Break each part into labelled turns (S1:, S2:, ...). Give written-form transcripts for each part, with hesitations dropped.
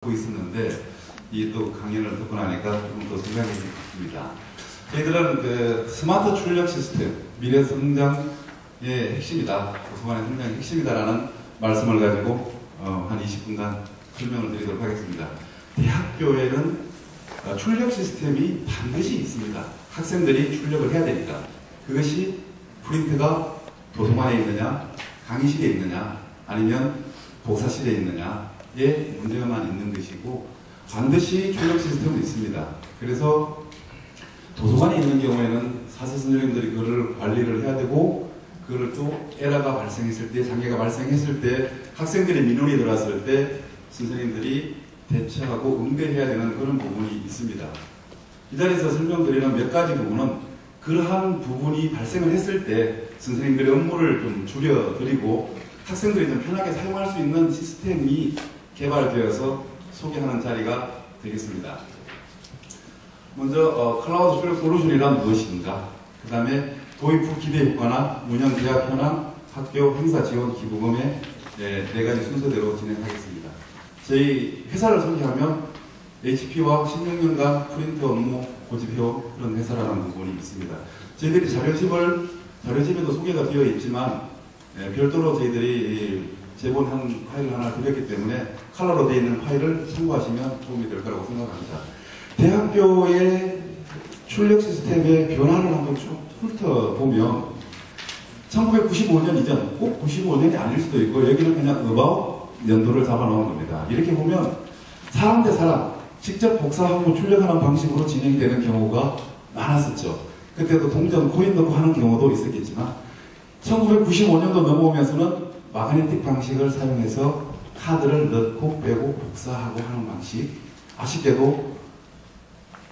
S1: 하고 있었는데 이 또 강연을 듣고 나니까 조금 더 생각이 듭니다. 저희들은 그 스마트 출력 시스템, 미래 성장의 핵심이다, 도서관의 성장의 핵심이다라는 말씀을 가지고 한 20분간 설명을 드리도록 하겠습니다. 대학교에는 출력 시스템이 반드시 있습니다. 학생들이 출력을 해야 되니까. 그것이 프린트가 도서관에 있느냐, 강의실에 있느냐, 아니면 복사실에 있느냐의 문제만 있는 것이고, 반드시 출력 시스템은 있습니다. 그래서 도서관에 있는 경우에는 사서 선생님들이 그걸 관리를 해야 되고, 그걸 또 에러가 발생했을 때, 장애가 발생했을 때, 학생들이 민원이 들어왔을 때 선생님들이 대처하고 응대해야 되는 그런 부분이 있습니다. 이 자리에서 설명드리는 몇 가지 부분은 그러한 부분이 발생을 했을 때 선생님들의 업무를 좀 줄여드리고 학생들이 좀 편하게 사용할 수 있는 시스템이 개발되어서 소개하는 자리가 되겠습니다. 먼저 클라우드 출력 솔루션이란 무엇인가, 그 다음에 도입 후 기대 효과나 운영 계약 현황, 학교 행사 지원 기부금의 네 가지 순서대로 진행하겠습니다. 저희 회사를 소개하면 HP와 16년간 프린트 업무 고집해온 그런 회사라는 부분이 있습니다. 저희들이 자료집에도 소개가 되어 있지만 별도로 저희들이 제본한 파일을 하나 드렸기 때문에 컬러로 되어 있는 파일을 참고하시면 도움이 될 거라고 생각합니다. 대학교의 출력 시스템의 변화를 한번 쭉 훑어보면 1995년 이전, 꼭 95년이 아닐 수도 있고 여기는 그냥 about 연도를 잡아놓은 겁니다. 이렇게 보면 사람 대 사람 직접 복사하고 출력하는 방식으로 진행되는 경우가 많았었죠. 그때도 동전 코인 넣고 하는 경우도 있었겠지만 1995년도 넘어오면서는 마그네틱 방식을 사용해서 카드를 넣고 빼고 복사하고 하는 방식, 아쉽게도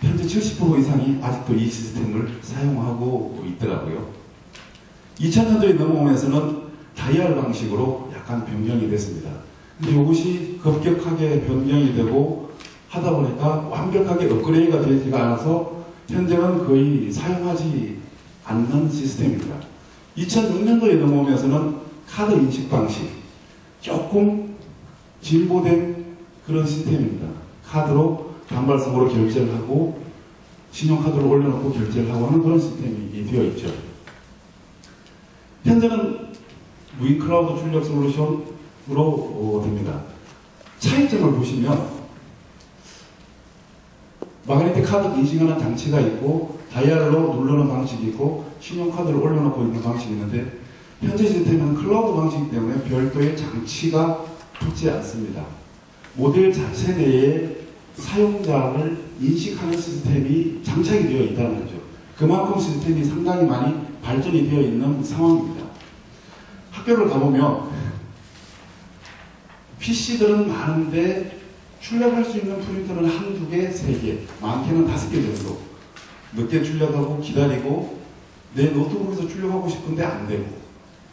S1: 현재 70% 이상이 아직도 이 시스템을 사용하고 있더라고요. 2000년도에 넘어오면서는 다이얼 방식으로 약간 변경이 됐습니다. 근데 이것이 급격하게 변경이 되고 하다 보니까 완벽하게 업그레이드가 되지가 않아서 현재는 거의 사용하지 않는 시스템입니다. 2006년도에 넘어오면서는 카드 인식 방식, 조금 진보된 그런 시스템입니다. 카드로 단발성으로 결제를 하고 신용카드를 올려놓고 결제를 하고 하는 그런 시스템이 되어 있죠. 현재는 무인클라우드 출력 솔루션으로 됩니다. 차이점을 보시면 마그네틱 카드 인식하는 장치가 있고 다이얼로 누르는 방식이 있고 신용카드를 올려놓고 있는 방식이 있는데 현재 시스템은 클라우드 방식이기 때문에 별도의 장치가 붙지 않습니다. 모델 자체 내에 사용자를 인식하는 시스템이 장착이 되어 있다는 거죠. 그만큼 시스템이 상당히 많이 발전이 되어 있는 상황입니다. 학교를 가보면 PC들은 많은데 출력할 수 있는 프린터는 한두 개, 세 개, 많게는 5개 정도. 늦게 출력하고 기다리고 내 노트북에서 출력하고 싶은데 안 되고,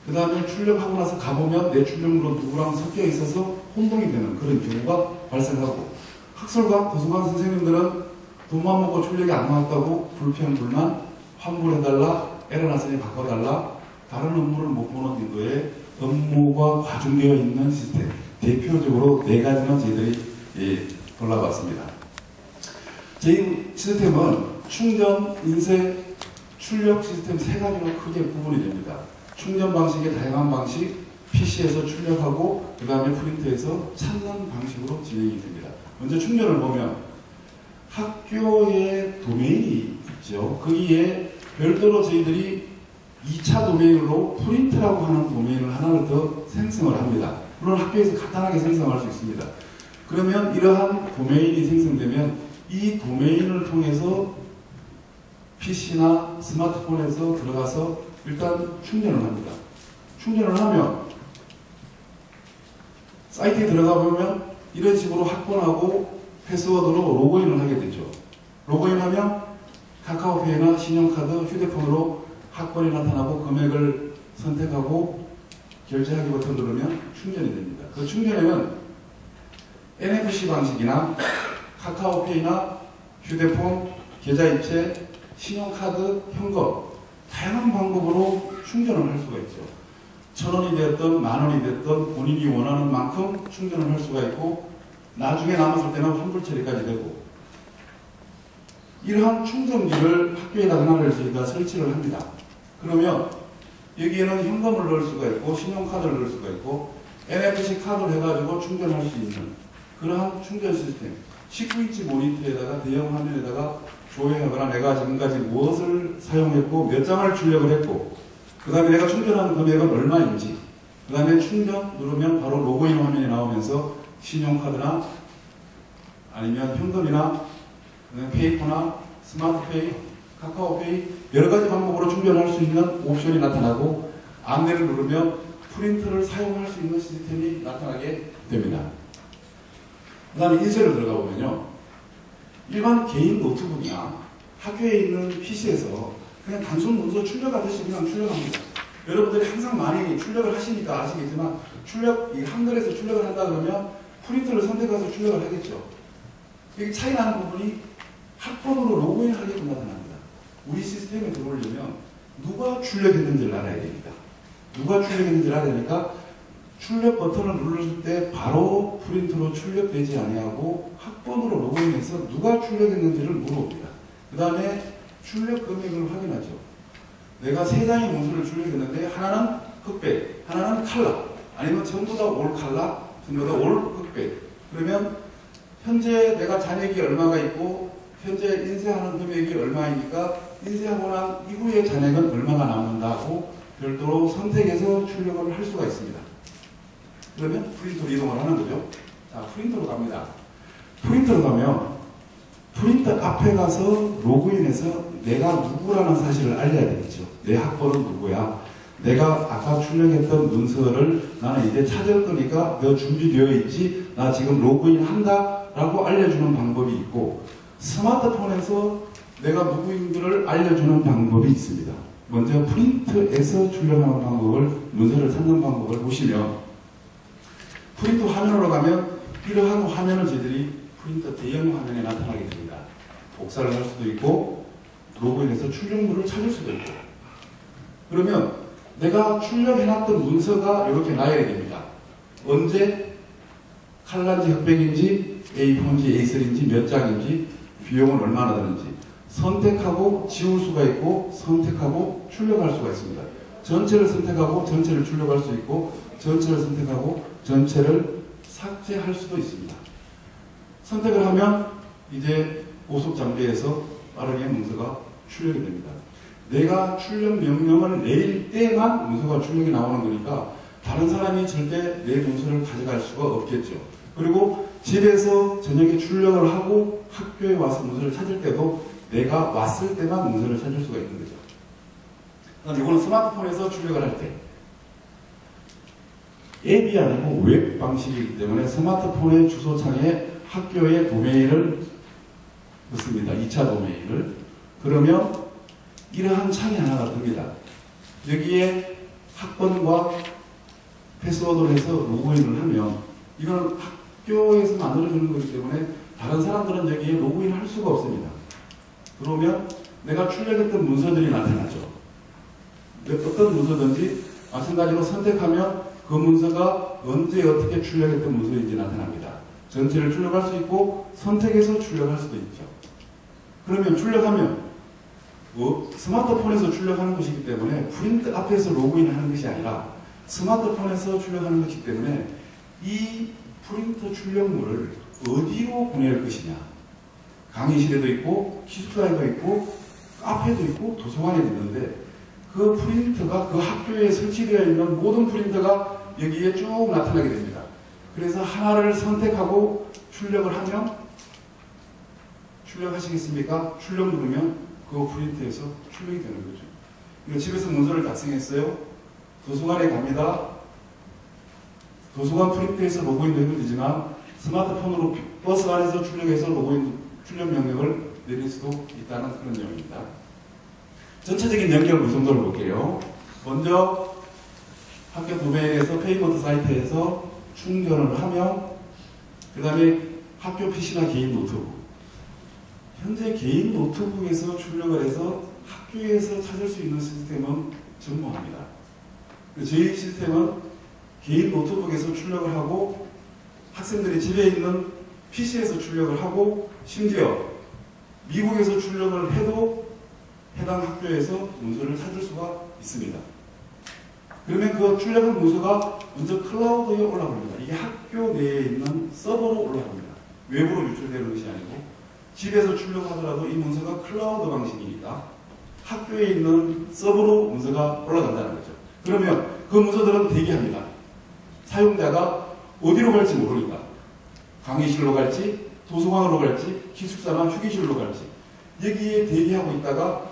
S1: 그 다음에 출력하고 나서 가보면 내 출력물은 누구랑 섞여 있어서 혼동이 되는 그런 경우가 발생하고, 학술과 도서관 선생님들은 돈만 먹고 출력이 안 나왔다고 불평, 불만, 환불해달라, 에러 났으니 바꿔달라, 다른 업무를 못 보는 정도의 업무가 과중되어 있는 시스템. 대표적으로 4가지만 저희들이 골라봤습니다. 저희 시스템은 충전, 인쇄, 출력 시스템 3가지로 크게 구분이 됩니다. 충전 방식의 다양한 방식, PC에서 출력하고 그 다음에 프린트에서 찾는 방식으로 진행이 됩니다. 먼저 충전을 보면 학교의 도메인이 있죠. 거기에 별도로 저희들이 2차 도메인으로 프린트라고 하는 도메인을 하나를 더 생성을 합니다. 물론 학교에서 간단하게 생성할 수 있습니다. 그러면 이러한 도메인이 생성되면 이 도메인을 통해서 PC나 스마트폰에서 들어가서 일단 충전을 합니다. 충전을 하면 사이트에 들어가 보면 이런 식으로 확보하고 패스워드로 로그인을 하게 되죠. 로그인하면 카카오페이나 신용카드, 휴대폰으로 확보이 나타나고 금액을 선택하고 결제하기 버튼 누르면 충전이 됩니다. 그 충전에는 NFC 방식이나 카카오페이나 휴대폰, 계좌이체, 신용카드, 현금 다양한 방법으로 충전을 할 수가 있죠. 1000원이 됐든 10,000원이 됐든 본인이 원하는 만큼 충전을 할 수가 있고 나중에 남았을 때는 환불 처리까지 되고, 이러한 충전기를 학교에다 하나를 저희가 설치를 합니다. 그러면 여기에는 현금을 넣을 수가 있고 신용카드를 넣을 수가 있고 NFC 카드를 해가지고 충전할 수 있는 그러한 충전 시스템, 19인치 모니터에다가 대형 화면에다가 조회하거나 내가 지금까지 무엇을 사용했고 몇 장을 출력을 했고 그 다음에 내가 충전하는 금액은 얼마인지, 그 다음에 충전 누르면 바로 로그인 화면이 나오면서 신용카드나 아니면 현금이나 페이퍼나 스마트페이, 카카오페이 여러 가지 방법으로 충전할 수 있는 옵션이 나타나고 안내를 누르면 프린터를 사용할 수 있는 시스템이 나타나게 됩니다. 그 다음에 인쇄를 들어가 보면요, 일반 개인 노트북이나 학교에 있는 PC에서 그냥 단순 문서 출력하듯이 그냥 출력합니다. 여러분들이 항상 많이 출력을 하시니까 아시겠지만 이 한글에서 출력을 한다 그러면 프린터를 선택해서 출력을 하겠죠. 여기 차이 나는 부분이 학번으로 로그인하게끔 나타납니다. 우리 시스템에 들어오려면 누가 출력했는지를 알아야 됩니다. 누가 출력했는지를 알아야 되니까 출력 버튼을 눌렀을 때 바로 프린터로 출력되지 아니하고 학번으로 로그인해서 누가 출력했는지를 물어봅니다. 그 다음에 출력 금액을 확인하죠. 내가 3장의 문서를 출력했는데 하나는 흑백, 하나는 칼라, 아니면 전부 다 올 칼라, 전부 다 올 흑백. 그러면 현재 내가 잔액이 얼마가 있고 현재 인쇄하는 금액이 얼마이니까 인쇄하고 난 이후에 잔액은 얼마가 남는다고 별도로 선택해서 출력을 할 수가 있습니다. 그러면 프린터로 이동을 하는 거죠. 자, 프린터로 갑니다. 프린터로 가면 프린터 앞에 가서 로그인해서 내가 누구라는 사실을 알려야 되겠죠. 내 학번은 누구야. 내가 아까 출력했던 문서를 나는 이제 찾을 거니까 너 준비되어 있지. 나 지금 로그인 한다 라고 알려주는 방법이 있고, 스마트폰에서 내가 누구인지를 알려주는 방법이 있습니다. 먼저 프린트에서 출력하는 방법을, 문서를 찾는 방법을 보시면 프린터 화면으로 가면 이러한 화면을 저희들이 프린터 대형 화면에 나타나게 됩니다. 복사를 할 수도 있고 로그인해서 출력물을 찾을 수도 있고, 그러면 내가 출력해놨던 문서가 이렇게 나열이 됩니다. 언제 칼라인지 흑백인지 A4인지 A3인지 몇 장인지 비용은 얼마나 드는지 선택하고 지울 수가 있고 선택하고 출력할 수가 있습니다. 전체를 선택하고 전체를 출력할 수 있고 전체를 선택하고 전체를 삭제할 수도 있습니다. 선택을 하면 이제 보석 장비에서 빠르게 문서가 출력이 됩니다. 내가 출력 명령을 내릴 때만 문서가 출력이 나오는 거니까 다른 사람이 절대 내 문서를 가져갈 수가 없겠죠. 그리고 집에서 저녁에 출력을 하고 학교에 와서 문서를 찾을 때도 내가 왔을 때만 문서를 찾을 수가 있는 거죠. 그럼 이거는 스마트폰에서 출력을 할 때, 앱이 아니고 웹 방식이기 때문에 스마트폰의 주소창에 학교의 도메인을 넣습니다. 2차 도메인을. 그러면 이러한 창이 하나가 뜹니다. 여기에 학번과 패스워드를 해서 로그인을 하면 이건 학교에서 만들어주는 거기 때문에 다른 사람들은 여기에 로그인할 수가 없습니다. 들어오면 내가 출력했던 문서들이 나타나죠. 어떤 문서든지 마찬가지로 선택하면 그 문서가 언제 어떻게 출력했던 문서인지 나타납니다. 전체를 출력할 수 있고 선택해서 출력할 수도 있죠. 그러면 출력하면 스마트폰에서 출력하는 것이기 때문에 프린트 앞에서 로그인하는 것이 아니라 스마트폰에서 출력하는 것이기 때문에 이 프린터 출력물을 어디로 보낼 것이냐. 강의실에도 있고 기숙사에도 있고 카페도 있고 도서관에도 있는데 그 프린터가 그 학교에 설치되어 있는 모든 프린터가 여기에 쭉 나타나게 됩니다. 그래서 하나를 선택하고 출력을 하면 출력하시겠습니까? 출력 누르면 그 프린터에서 출력이 되는 거죠. 이거 집에서 문서를 작성했어요. 도서관에 갑니다. 도서관 프린터에서 로그인도 해도 되지만 스마트폰으로 버스 안에서 출력해서 출력 명령을 내릴 수도 있다는 그런 내용입니다. 전체적인 연결 구성도를 볼게요. 먼저 학교 도메인에서 페이버드 사이트에서 충전을 하면 그 다음에 학교 PC나 개인 노트북, 현재 개인 노트북에서 출력을 해서 학교에서 찾을 수 있는 시스템은 전무합니다. 저희 시스템은 개인 노트북에서 출력을 하고 학생들이 집에 있는 PC에서 출력을 하고 심지어 미국에서 출력을 해도 해당 학교에서 문서를 찾을 수가 있습니다. 그러면 그 출력한 문서가 먼저 클라우드에 올라갑니다. 이게 학교 내에 있는 서버로 올라갑니다. 외부로 유출되는 것이 아니고 집에서 출력하더라도 이 문서가 클라우드 방식이니까 학교에 있는 서버로 문서가 올라간다는 거죠. 그러면 그 문서들은 대기합니다. 사용자가 어디로 갈지 모르니까 강의실로 갈지 도서관으로 갈지 기숙사나 휴게실로 갈지 여기에 대기하고 있다가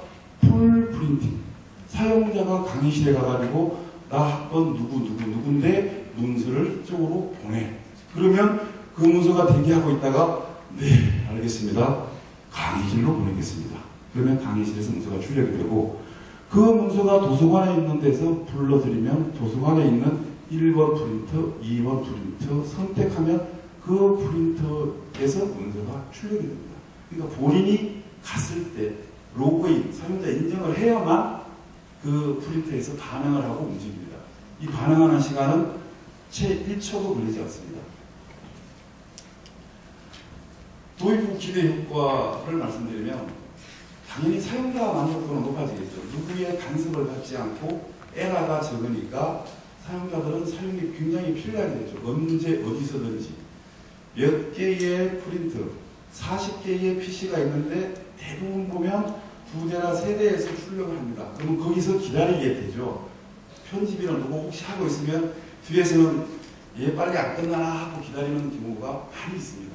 S1: 풀 프린팅 사용자가 강의실에 가가지고 나 학번 누군데 문서를 이쪽으로 보내. 그러면 그 문서가 대기하고 있다가 네 알겠습니다. 강의실로 보내겠습니다. 그러면 강의실에서 문서가 출력이 되고 그 문서가 도서관에 있는 데서 불러드리면 도서관에 있는 1번 프린터, 2번 프린터 선택하면 그 프린터에서 문서가 출력이 됩니다. 그러니까 본인이 갔을 때 로그인, 사용자 인증을 해야만 그 프린터에서 반응을 하고 움직입니다. 이 반응하는 시간은 채 1초도 걸리지 않습니다. 도입 후 기대 효과를 말씀드리면 당연히 사용자 만족도는 높아지겠죠. 누구의 간섭을 받지 않고 에러가 적으니까 사용자들은 사용이 굉장히 편리하게 되죠. 언제 어디서든지 몇 개의 프린터, 40개의 PC가 있는데 대부분 보면 2대나 3대에서 출력을 합니다. 그러면 거기서 기다리게 되죠. 편집이나 누구 혹시 하고 있으면 뒤에서는 얘 빨리 안 끝나나 하고 기다리는 경우가 많이 있습니다.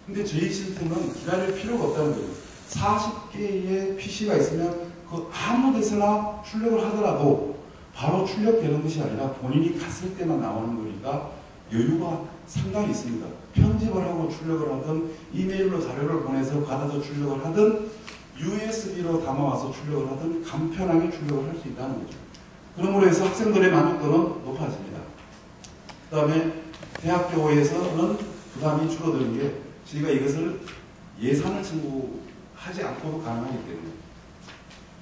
S1: 근데 저희 시스템은 기다릴 필요가 없다는 거예요. 40개의 PC가 있으면 그 아무 데서나 출력을 하더라도 바로 출력되는 것이 아니라 본인이 갔을 때만 나오는 거니까 여유가 상당히 있습니다. 편집을 하고 출력을 하든 이메일로 자료를 보내서 받아서 출력을 하든 USB로 담아와서 출력을 하든 간편하게 출력을 할 수 있다는 거죠. 그러므로 해서 학생들의 만족도는 높아집니다. 그 다음에 대학교에서는 부담이 줄어드는 게 저희가 이것을 예산을 청구하지 않고도 가능하기 때문에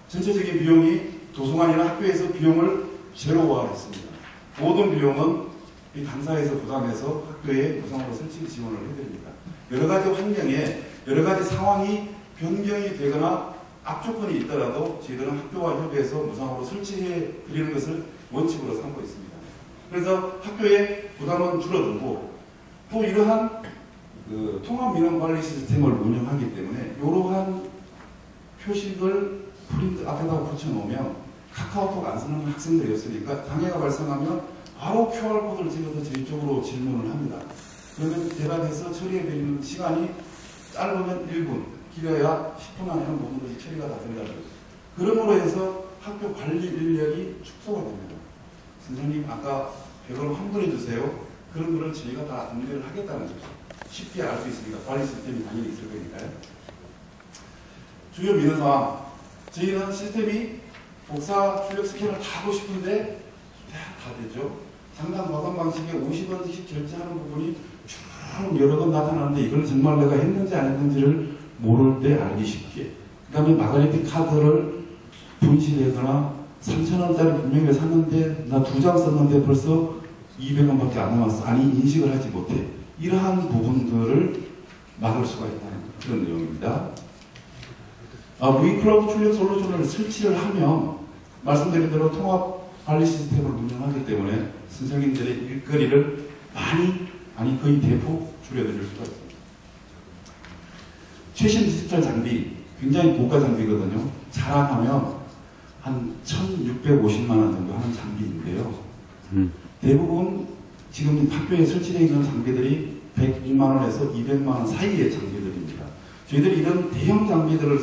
S1: 전체적인 비용이 도서관이나 학교에서 비용을 제로화했습니다. 모든 비용은 이 강사에서 부담해서 학교에 무상으로 설치 지원을 해드립니다. 여러 가지 환경에 여러 가지 상황이 변경이 되거나 악조건이 있더라도 저희들은 학교와 협의해서 무상으로 설치해 드리는 것을 원칙으로 삼고 있습니다. 그래서 학교의 부담은 줄어들고 또 이러한 통합민원관리 시스템을 운영하기 때문에 이러한 표식을 프린트 앞에다 붙여놓으면 카카오톡 안 쓰는 학생들이 없으니까 장애가 발생하면 바로 QR코드를 찍어서 저희 쪽으로 질문을 합니다. 그러면 대답해서 처리해드리는 시간이 짧으면 1분, 길어야 10분 안에는 모든 것이 처리가 다 된다는 거죠. 그러므로 해서 학교 관리 인력이 축소가 됩니다. 선생님 아까 100원 환불해 주세요. 그런 거를 저희가 다 응대를 하겠다는 거죠. 쉽게 알 수 있으니까 관리 시스템이 당연히 있을 거니까요. 주요 민원사항 저희는 시스템이 복사 출력 스캔을 다 하고 싶은데 다 되죠. 상담 과감 방식에 50원씩 결제하는 부분이 쭉 여러 번 나타나는데 이걸 정말 내가 했는지 안 했는지를 모를 때 알기 쉽게. 그 다음에 마가리티 카드를 분실하거나 3,000원짜리 분명히 샀는데 나 2장 썼는데 벌써 200원밖에 안 남았어. 아니 인식을 하지 못해. 이러한 부분들을 막을 수가 있다는 그런 내용입니다. V클라우드 출력 솔루션을 설치를 하면 말씀드린 대로 통합 관리 시스템을 운영하기 때문에 선생님들의 일거리를 많이 거의 대폭 줄여드릴 수가 있습니다. 최신 디지털 장비, 굉장히 고가 장비거든요. 자랑하면 한 1,650만 원 정도 하는 장비인데요. 대부분 지금 학교에 설치되어 있는 장비들이 100만 원에서 200만 원 사이의 장비들입니다. 저희들이 이런 대형 장비들을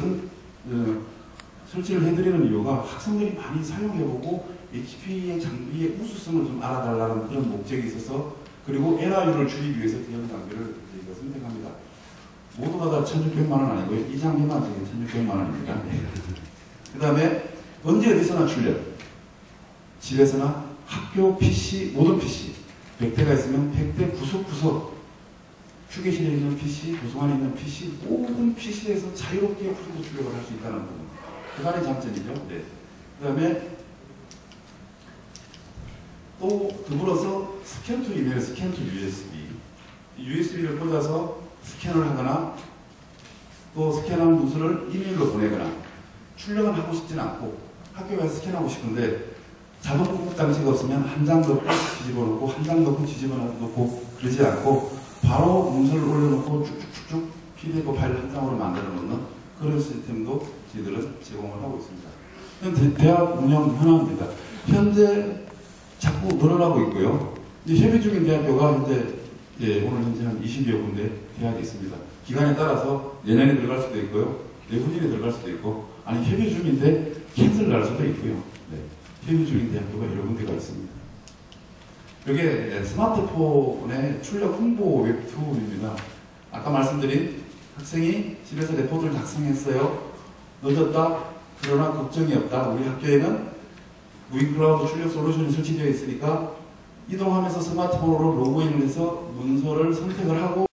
S1: 설치를 해드리는 이유가 학생들이 많이 사용해보고 HP의 장비의 우수성을 좀 알아달라는 그런 목적이 있어서 그리고 에러율을 줄이기 위해서 대형 장비를 저희가 선택합니다. 모두가 다 1,600만 원 아니고요. 이 장비만 지금 1,600만 원입니다. 네. 그 다음에 언제 어디서나 출력. 집에서나 학교 PC, 모든 PC 100대가 있으면 100대 구석구석 휴게실에 있는 PC, 도서관에 있는 PC 모든 PC에서 자유롭게 프린트 출력을 할 수 있다는 부분. 그간의 장점이죠. 네. 그 다음에 또 더불어서 스캔 투 이메일, 스캔 투 USB. USB를 꽂아서 스캔을 하거나 또 스캔한 문서를 이메일로 보내거나 출력은 하고 싶지는 않고 학교에 가서 스캔하고 싶은데 자동 공급 장치가 없으면 한 장 넣고 뒤집어 놓고 한 장 넣고 뒤집어 놓고 그러지 않고 바로 문서를 올려놓고 쭉쭉쭉쭉 PDF 파일 한 장으로 만들어 놓는 그런 시스템도 저희들은 제공을 하고 있습니다. 대학 운영 현황입니다. 현재 자꾸 늘어나고 있고요. 이제 협의 중인 대학교가 현재 오늘 현재 한 20여 군데 대학이 있습니다. 기간에 따라서 내년에 들어갈 수도 있고요. 내후년에 들어갈 수도 있고 아니 협의 중인데 캔슬 날 수도 있고요. 네. 협의 중인 대학교가 여러 군데가 있습니다. 이게 스마트폰의 출력 홍보 웹툰입니다. 아까 말씀드린 학생이 집에서 레포트를 작성했어요. 늦었다. 그러나 걱정이 없다. 우리 학교에는 무인클라우드 출력 솔루션이 설치되어 있으니까 이동하면서 스마트폰으로 로그인을 해서 문서를 선택을 하고